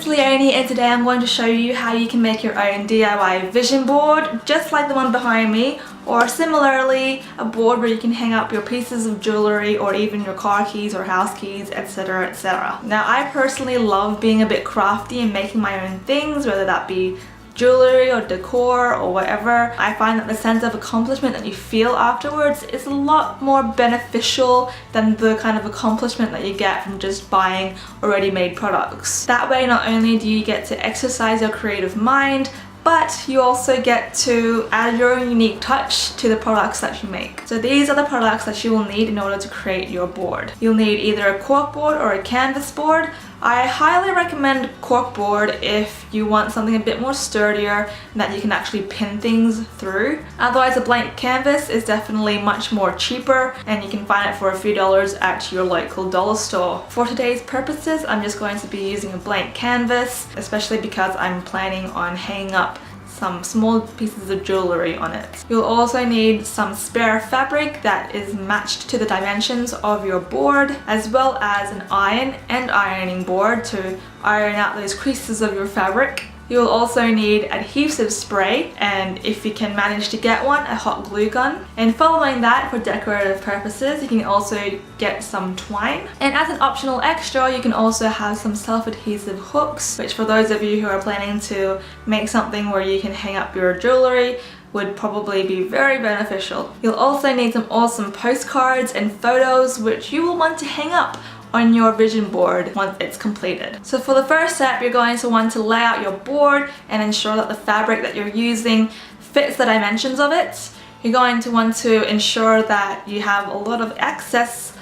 it's Leonie and today I'm going to show you how you can make your own DIY vision board just like the one behind me, or similarly a board where you can hang up your pieces of jewellery or even your car keys or house keys, etc, etc. Now I personally love being a bit crafty and making my own things, whether that be jewellery or decor or whatever. I find that the sense of accomplishment that you feel afterwards is a lot more beneficial than the kind of accomplishment that you get from just buying already made products. That way not only do you get to exercise your creative mind, but you also get to add your own unique touch to the products that you make. So these are the products that you will need in order to create your board. You'll need either a cork board or a canvas board. I highly recommend cork board if you want something a bit more sturdier and that you can actually pin things through. Otherwise a blank canvas is definitely much more cheaper and you can find it for a few dollars at your local dollar store. For today's purposes I'm just going to be using a blank canvas, especially because I'm planning on hanging up some small pieces of jewellery on it. You'll also need some spare fabric that is matched to the dimensions of your board, as well as an iron and ironing board to iron out those creases of your fabric. You'll also need adhesive spray, and if you can manage to get one, a hot glue gun. And following that, for decorative purposes, you can also get some twine. And as an optional extra, you can also have some self-adhesive hooks, which for those of you who are planning to make something where you can hang up your jewellery would probably be very beneficial. You'll also need some awesome postcards and photos, which you will want to hang up on your vision board once it's completed. So for the first step, you're going to want to lay out your board and ensure that the fabric that you're using fits the dimensions of it. You're going to want to ensure that you have a lot of excess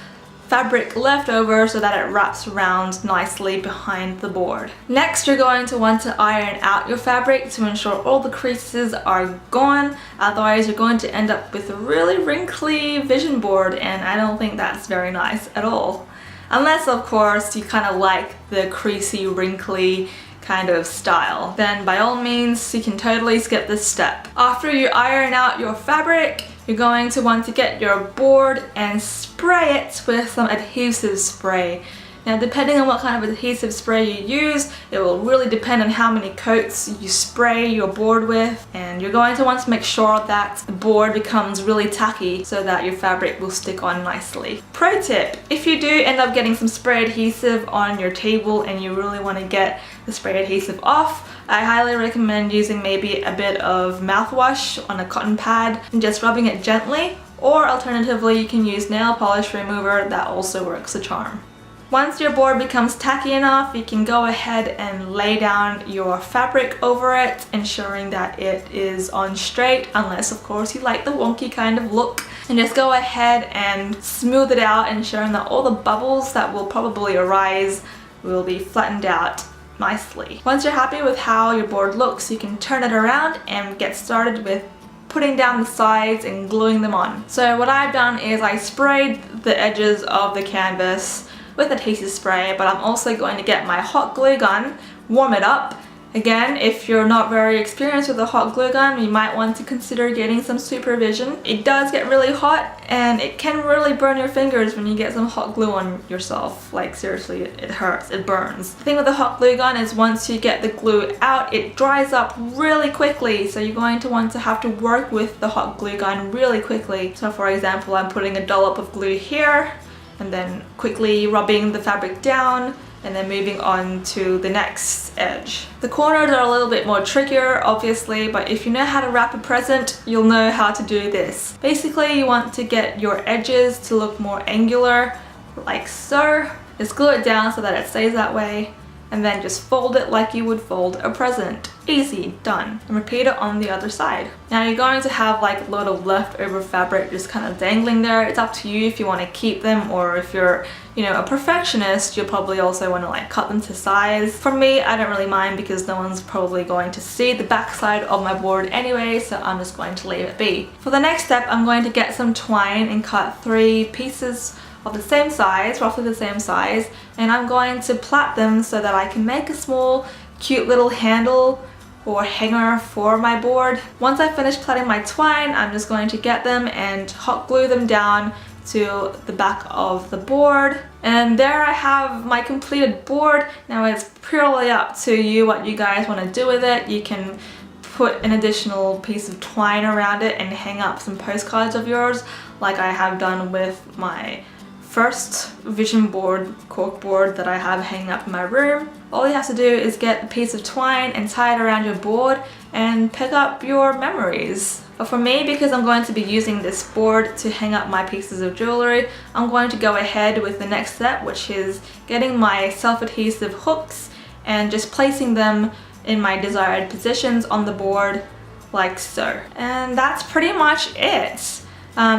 fabric left over so that it wraps around nicely behind the board. Next, you're going to want to iron out your fabric to ensure all the creases are gone, otherwise you're going to end up with a really wrinkly vision board, and I don't think that's very nice at all. Unless of course you kind of like the creasy, wrinkly kind of style, then by all means you can totally skip this step. After you iron out your fabric, you're going to want to get your board and spray it with some adhesive spray. Now depending on what kind of adhesive spray you use, it will really depend on how many coats you spray your board with, and you're going to want to make sure that the board becomes really tacky so that your fabric will stick on nicely. Pro tip, if you do end up getting some spray adhesive on your table and you really want to get the spray adhesive off, I highly recommend using maybe a bit of mouthwash on a cotton pad and just rubbing it gently, or alternatively you can use nail polish remover. That also works a charm. Once your board becomes tacky enough, you can go ahead and lay down your fabric over it, ensuring that it is on straight, unless of course you like the wonky kind of look. And just go ahead and smooth it out, ensuring that all the bubbles that will probably arise will be flattened out nicely. Once you're happy with how your board looks, you can turn it around and get started with putting down the sides and gluing them on. So what I've done is I sprayed the edges of the canvas with adhesive spray, but I'm also going to get my hot glue gun, warm it up. Again, if you're not very experienced with a hot glue gun, you might want to consider getting some supervision. It does get really hot and it can really burn your fingers when you get some hot glue on yourself. Like seriously, it hurts, it burns. The thing with the hot glue gun is once you get the glue out, it dries up really quickly, so you're going to want to have to work with the hot glue gun really quickly. So for example, I'm putting a dollop of glue here and then quickly rubbing the fabric down and then moving on to the next edge. The corners are a little bit more trickier obviously, but if you know how to wrap a present, you'll know how to do this. Basically you want to get your edges to look more angular, like so. Just glue it down so that it stays that way, and then just fold it like you would fold a present. Easy, done. And repeat it on the other side. Now you're going to have like a lot of leftover fabric just kind of dangling there. It's up to you if you want to keep them, or if you're, you know, a perfectionist, you'll probably also want to like cut them to size. For me, I don't really mind because no one's probably going to see the backside of my board anyway, so I'm just going to leave it be. For the next step, I'm going to get some twine and cut 3 pieces of the same size, roughly the same size, and I'm going to plait them so that I can make a small cute little handle or hanger for my board. Once I finish plaiting my twine, I'm just going to get them and hot glue them down to the back of the board. And there I have my completed board. Now it's purely up to you what you guys want to do with it. You can put an additional piece of twine around it and hang up some postcards of yours, like I have done with my first vision board, cork board that I have hanging up in my room. All you have to do is get a piece of twine and tie it around your board and pick up your memories. But for me, because I'm going to be using this board to hang up my pieces of jewellery, I'm going to go ahead with the next step, which is getting my self-adhesive hooks and just placing them in my desired positions on the board, like so. And that's pretty much it.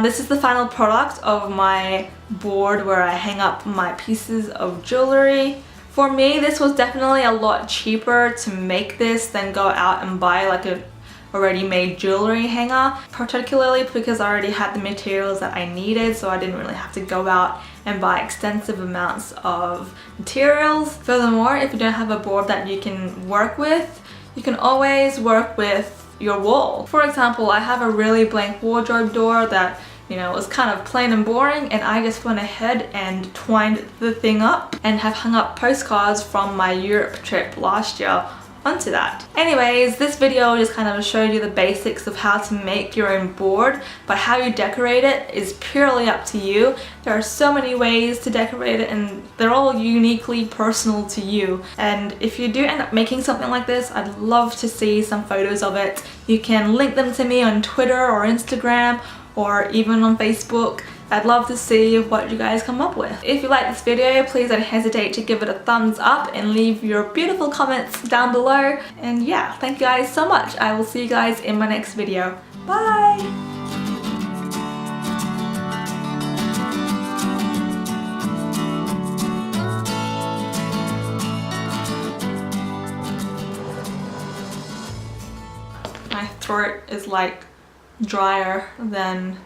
This is the final product of my board where I hang up my pieces of jewellery. For me, this was definitely a lot cheaper to make this than go out and buy like a already made jewellery hanger, particularly because I already had the materials that I needed, so I didn't really have to go out and buy extensive amounts of materials. Furthermore, if you don't have a board that you can work with, you can always work with your wall. For example, I have a really blank wardrobe door that, you know, was kind of plain and boring, and I just went ahead and twined the thing up and have hung up postcards from my Europe trip last year onto that. Anyways, this video just kind of showed you the basics of how to make your own board, but how you decorate it is purely up to you. There are so many ways to decorate it and they're all uniquely personal to you. And if you do end up making something like this, I'd love to see some photos of it. You can link them to me on Twitter or Instagram or even on Facebook. I'd love to see what you guys come up with. If you like this video, please don't hesitate to give it a thumbs up and leave your beautiful comments down below. And yeah, thank you guys so much. I will see you guys in my next video. Bye! My throat is like drier than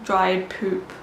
dried poop.